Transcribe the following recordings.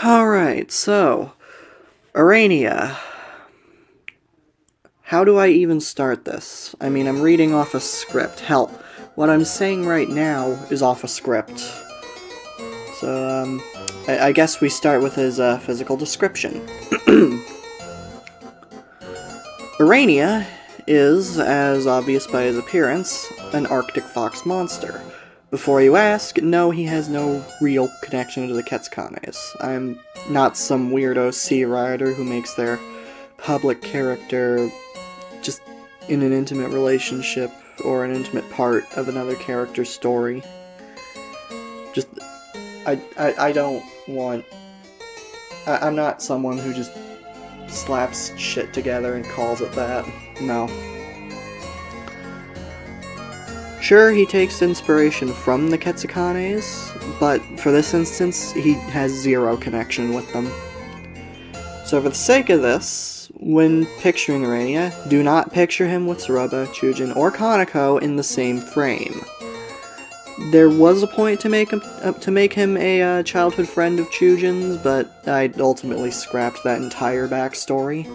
Alright, so, Aranea. How do I even start this? I mean, I'm reading off a script. Hell, what I'm saying right now is off a script. So, I guess we start with his physical description. Aranea is, as obvious by his appearance, an Arctic fox monster. Before you ask, no, he has no real connection to the Quetzalcoatls. I'm not some weirdo sea rider who makes their public character just in an intimate relationship or an intimate part of another character's story. Just, I don't want... I'm not someone who just slaps shit together and calls it that. No. Sure, he takes inspiration from the Quetzalcoatls, but for this instance, he has zero connection with them. So for the sake of this, when picturing Aranea, do not picture him with Suruba, Chujin, or Kaneko in the same frame. There was a point to make him a childhood friend of Chujin's, but I ultimately scrapped that entire backstory.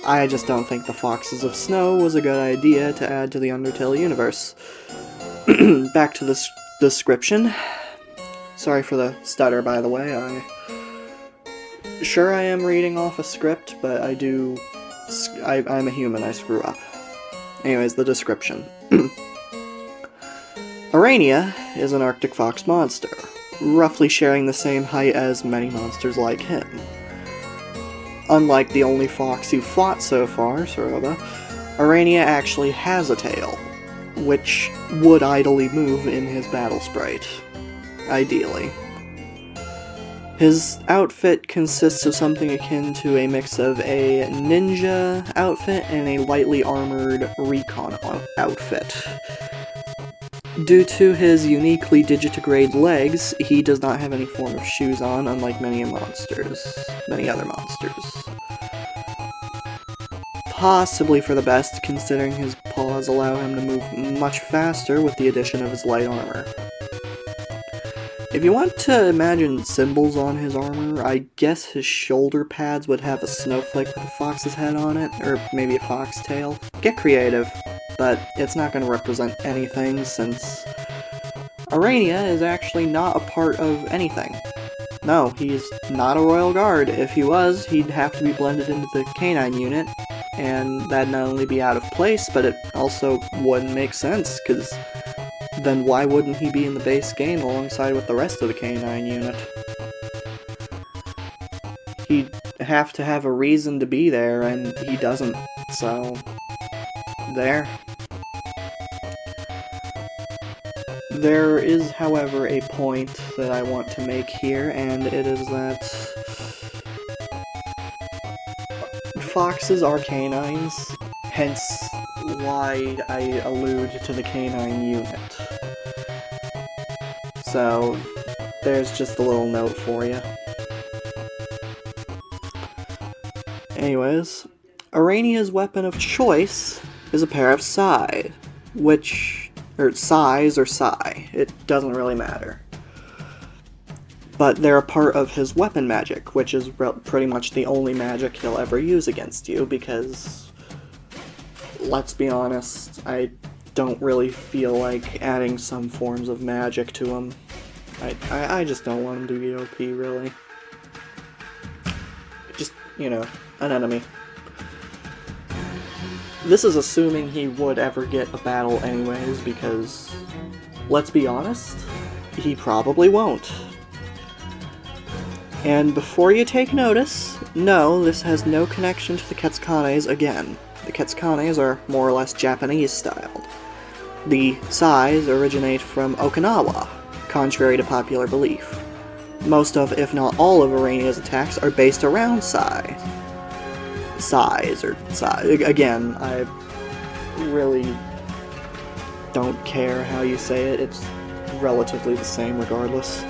I just don't think the Foxes of Snow was a good idea to add to the Undertale universe. Back to the description. Sorry for the stutter, by the way. Sure, I am reading off a script, but I'm a human, I screw up. Anyways, the description. Aranea is an Arctic fox monster, roughly sharing the same height as many monsters like him. Unlike the only fox you've fought so far, Suruba, Aranea actually has a tail, which would idly move in his battle sprite. Ideally. His outfit consists of something akin to a mix of a ninja outfit and a lightly armored recon outfit. Due to his uniquely digitigrade legs, he does not have any form of shoes on, unlike many other monsters. Possibly for the best, considering his paws allow him to move much faster with the addition of his light armor. If you want to imagine symbols on his armor, I guess his shoulder pads would have a snowflake with a fox's head on it, or maybe a foxtail. Get creative, but it's not going to represent anything since Aranea is actually not a part of anything. No, he's not a royal guard. If he was, he'd have to be blended into the canine unit, and that'd not only be out of place, but it also wouldn't make sense, because then why wouldn't he be in the base game alongside with the rest of the canine unit? He'd have to have a reason to be there, and he doesn't, so there. There is, however, a point that I want to make here, and it is that foxes are canines, hence why I allude to the canine unit. So, there's just a little note for you. Anyways, Aranea's weapon of choice is a pair of sai, or sai, it doesn't really matter. But they're a part of his weapon magic, which is pretty much the only magic he'll ever use against you, because, let's be honest, I don't really feel like adding some forms of magic to him. I just don't want him to be OP, really. Just, an enemy. This is assuming he would ever get a battle anyways, because, let's be honest, he probably won't. And before you take notice, no, this has no connection to the Quetzalcoatls again. The Quetzalcoatls are more or less Japanese-styled. The sais originate from Okinawa, contrary to popular belief. Most of, if not all of, Aranea's attacks are based around sais. Again, I really don't care how you say it, it's relatively the same regardless.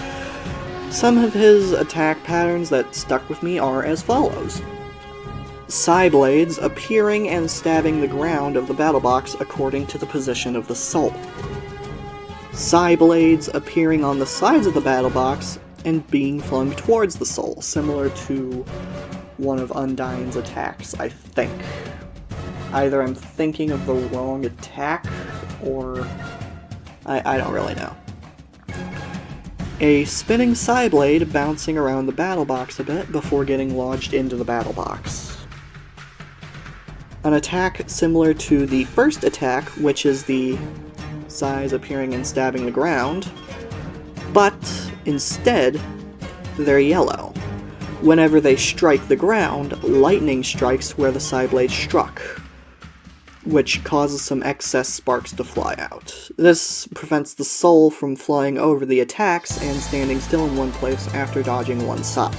Some of his attack patterns that stuck with me are as follows. Sai blades appearing and stabbing the ground of the battle box according to the position of the soul. Sai blades appearing on the sides of the battle box and being flung towards the soul, similar to one of Undyne's attacks, I think. Either I'm thinking of the wrong attack, or I don't really know. A spinning Psyblade bouncing around the battle box a bit before getting lodged into the battle box. An attack similar to the first attack, which is the Psys appearing and stabbing the ground, but instead, they're yellow. Whenever they strike the ground, lightning strikes where the Psyblade struck, which causes some excess sparks to fly out. This prevents the soul from flying over the attacks and standing still in one place after dodging one Psy.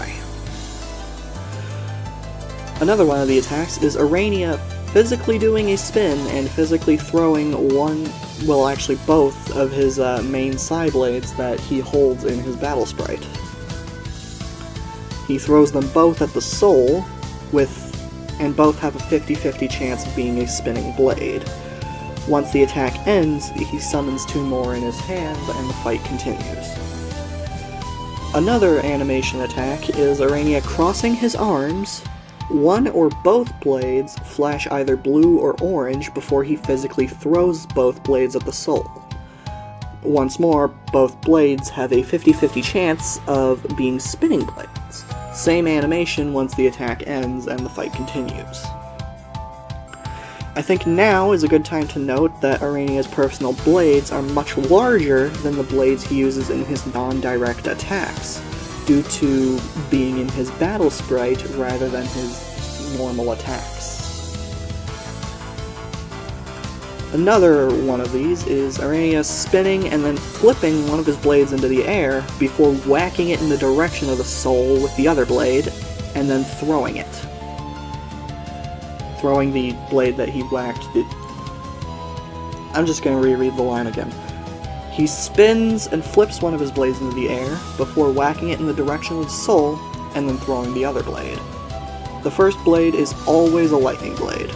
Another one of the attacks is Aranea physically doing a spin and physically throwing both of his main Psyblades that he holds in his battle sprite. He throws them both at the soul, and both have a 50-50 chance of being a spinning blade. Once the attack ends, he summons 2 more in his hand, and the fight continues. Another animation attack is Aranea crossing his arms. One or both blades flash either blue or orange before he physically throws both blades at the soul. Once more, both blades have a 50-50 chance of being spinning blades. Same animation once the attack ends and the fight continues. I think now is a good time to note that Aranea's personal blades are much larger than the blades he uses in his non-direct attacks, due to being in his battle sprite rather than his normal attacks. Another one of these is Aranea spinning and then flipping one of his blades into the air before whacking it in the direction of the soul with the other blade, and then throwing it. Throwing the blade that he whacked. I'm just going to reread the line again. He spins and flips one of his blades into the air before whacking it in the direction of the soul, and then throwing the other blade. The first blade is always a lightning blade,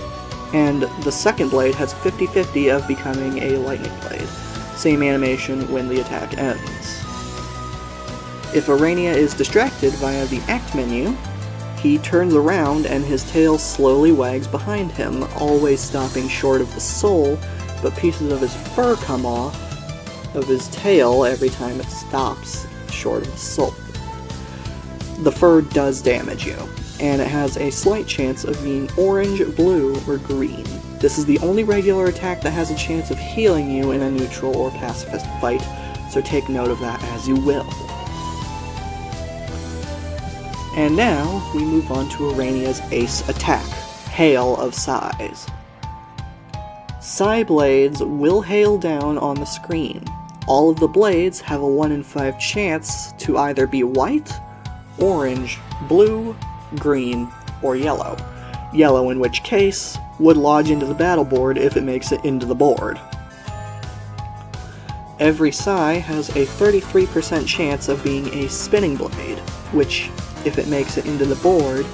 and the second blade has 50-50 of becoming a lightning blade. Same animation when the attack ends. If Aranea is distracted via the Act menu, he turns around and his tail slowly wags behind him, always stopping short of the soul, but pieces of his fur come off of his tail every time it stops short of the soul. The fur does damage you, and it has a slight chance of being orange, blue, or green. This is the only regular attack that has a chance of healing you in a neutral or pacifist fight, so take note of that as you will. And now, we move on to Aranea's ace attack, Hail of Psys. Psy blades will hail down on the screen. All of the blades have a 1 in 5 chance to either be white, orange, blue, green, or yellow. Yellow, in which case, would lodge into the battle board if it makes it into the board. Every Psy has a 33% chance of being a spinning blade, which, if it makes it into the board,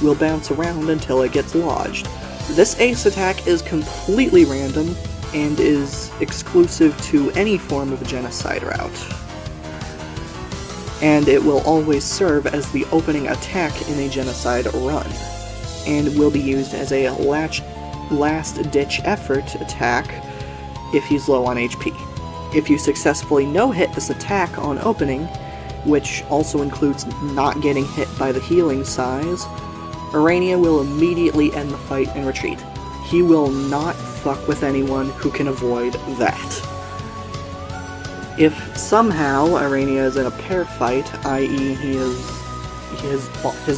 will bounce around until it gets lodged. This ace attack is completely random, and is exclusive to any form of genocide route. And it will always serve as the opening attack in a genocide run, and will be used as a last-ditch effort attack if he's low on HP. If you successfully no-hit this attack on opening, which also includes not getting hit by the healing Psys, Aranea will immediately end the fight and retreat. He will not fuck with anyone who can avoid that. If somehow Aranea is in a pair fight, i.e. his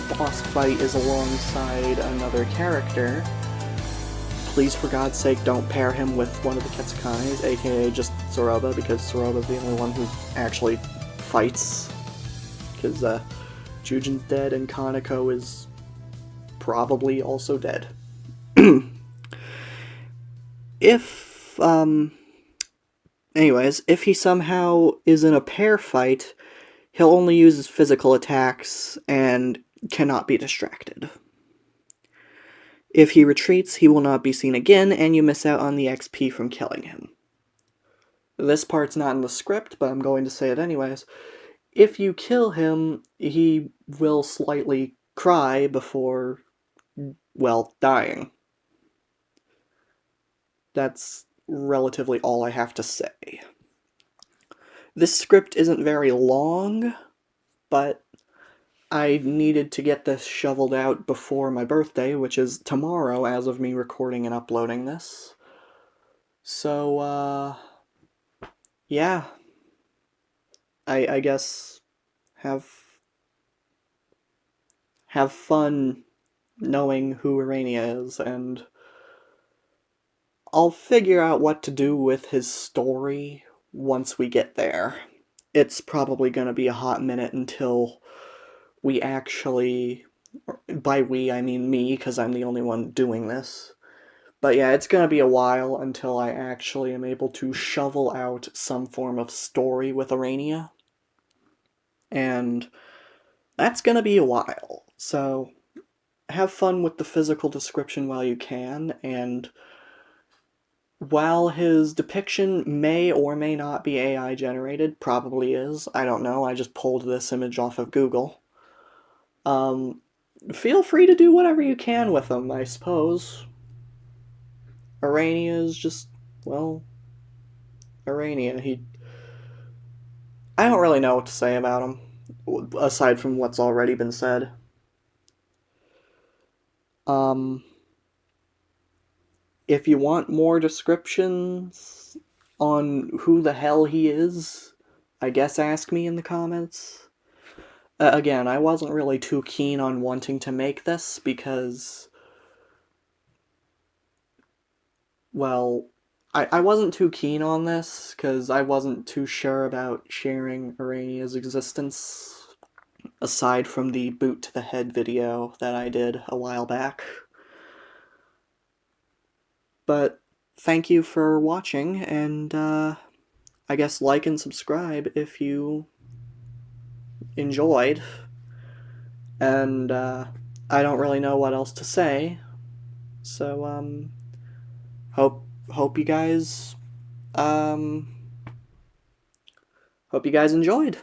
boss fight is alongside another character, please for God's sake don't pair him with one of the Ketsukanes, aka just Soroba, because Soroba's the only one who actually fights. Because Jujin's dead and Kaneko is probably also dead. Anyways, if he somehow is in a pair fight, he'll only use his physical attacks and cannot be distracted. If he retreats, he will not be seen again, and you miss out on the XP from killing him. This part's not in the script, but I'm going to say it anyways. if you kill him, he will slightly cry before, well, dying. That's relatively all I have to say. This script isn't very long, but I needed to get this shoveled out before my birthday, which is tomorrow as of me recording and uploading this. So, yeah. I guess have fun knowing who Aranea is, and I'll figure out what to do with his story once we get there. It's probably going to be a hot minute until we actually, by we I mean me, because I'm the only one doing this. But yeah, it's going to be a while until I actually am able to shovel out some form of story with Aranea. And that's going to be a while. So have fun with the physical description while you can, and while his depiction may or may not be AI generated, probably is, I don't know, I just pulled this image off of Google. Feel free to do whatever you can with him, I suppose. Aranea is just, well, Aranea. I don't really know what to say about him, aside from what's already been said. If you want more descriptions on who the hell he is, I guess ask me in the comments. Again, I wasn't really too keen on wanting to make this because, well, I wasn't too keen on this because I wasn't too sure about sharing Aranea's existence, aside from the boot to the head video that I did a while back. But thank you for watching, and I guess like and subscribe if you enjoyed. And I don't really know what else to say, so hope you guys hope you guys enjoyed.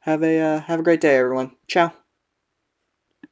Have a great day, everyone. Ciao.